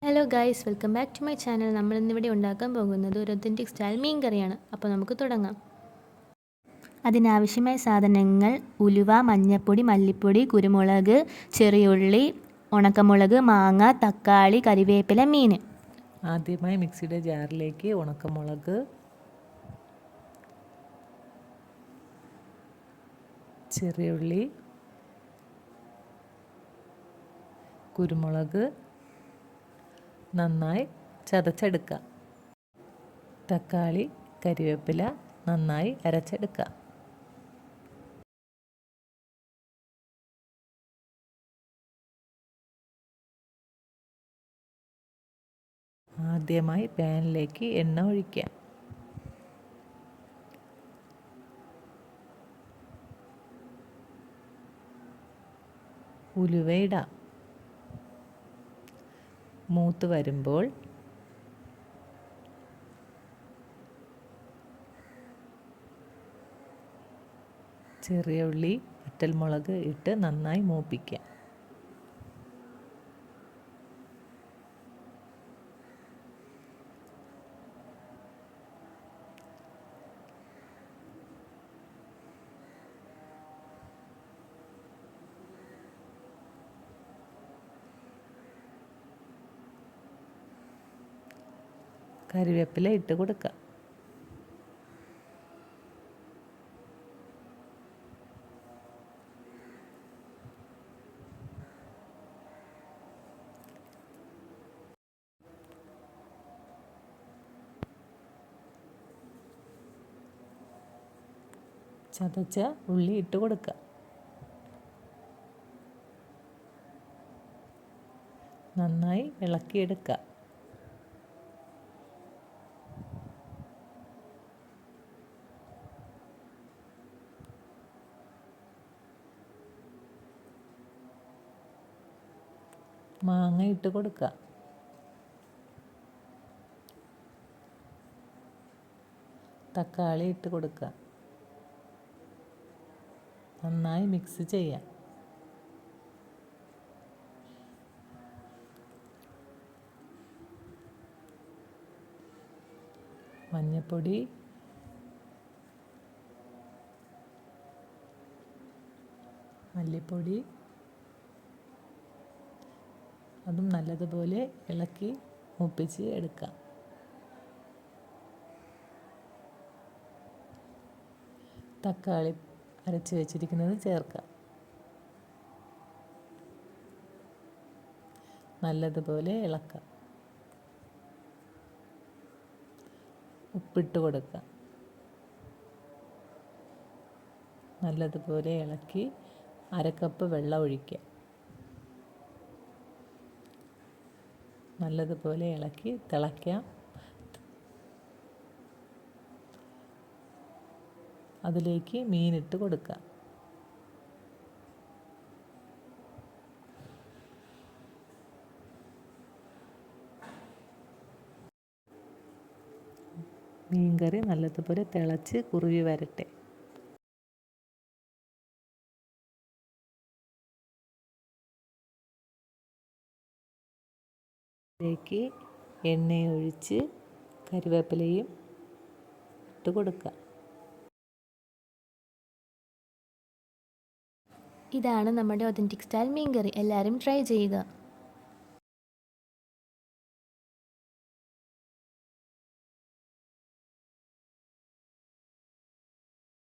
Hello guys, welcome back to my channel. നമ്മൾ ഇന്നിവിടെ ഉണ്ടാക്കാൻ പോകുന്നത് ഒരു ഒത്തൻറ്റിക് സ്റ്റൈൽ മീൻ കറിയാണ്. അപ്പോൾ നമുക്ക് തുടങ്ങാം. അതിനാവശ്യമായ സാധനങ്ങൾ: ഉലുവ, മഞ്ഞൾപ്പൊടി, മല്ലിപ്പൊടി, കുരുമുളക്, ചെറിയുള്ളി, ഉണക്കമുളക്, മാങ്ങ, തക്കാളി, കറിവേപ്പില, മീൻ. ആദ്യമായി മിക്സിയുടെ ജാറിലേക്ക് ഉണക്കമുളക്, ചെറിയുള്ളി, കുരുമുളക് നന്നായി ചതച്ചെടുക്കുക. തക്കാളി, കരിവേപ്പില നന്നായി അരച്ചെടുക്കുക. ആദ്യമായി പാനിലേക്ക് എണ്ണ ഒഴിക്കുക. ഉലുവ ഇടാം. മൂത്ത് വരുമ്പോൾ ചെറിയ ഉള്ളി, വറ്റൽമുളക് ഇട്ട് നന്നായി മൂപ്പിക്കുക. കറിവേപ്പില ഇട്ട് കൊടുക്കുക. ചതച്ച ഉള്ളി ഇട്ട് കൊടുക്കുക. നന്നായി ഇളക്കിയെടുക്കുക. മാങ്ങ ഇട്ട് കൊടുക്കുക. തക്കാളി ഇട്ട് കൊടുക്കുക. നന്നായി മിക്സ് ചെയ്യാം. മഞ്ഞൾപ്പൊടി, മല്ലിപ്പൊടി അതും നല്ലതുപോലെ ഇളക്കി മൂപ്പിച്ച് എടുക്കാം. തക്കാളി അരച്ച് വെച്ചിരിക്കുന്നത് ചേർക്കാം. നല്ലതുപോലെ ഇളക്കാം. ഉപ്പിട്ട് കൊടുക്കുക. നല്ലതുപോലെ ഇളക്കി 1/2 കപ്പ് വെള്ളം ഒഴിക്കുക. നല്ലതുപോലെ ഇളക്കി തിളയ്ക്കാം. അതിലേക്ക് മീനിട്ട് കൊടുക്കുക. മീൻകറി നല്ലതുപോലെ തിളച്ച് കുറുകി വരട്ടെ. ഇതിലേക്ക് എണ്ണയൊഴിച്ച് കറിവേപ്പിലയും ഇട്ട് കൊടുക്കുക. ഇതാണ് നമ്മുടെ ഒത്തൻറ്റിക് സ്റ്റൈൽ മീൻ കറി. എല്ലാവരും ട്രൈ ചെയ്യുക.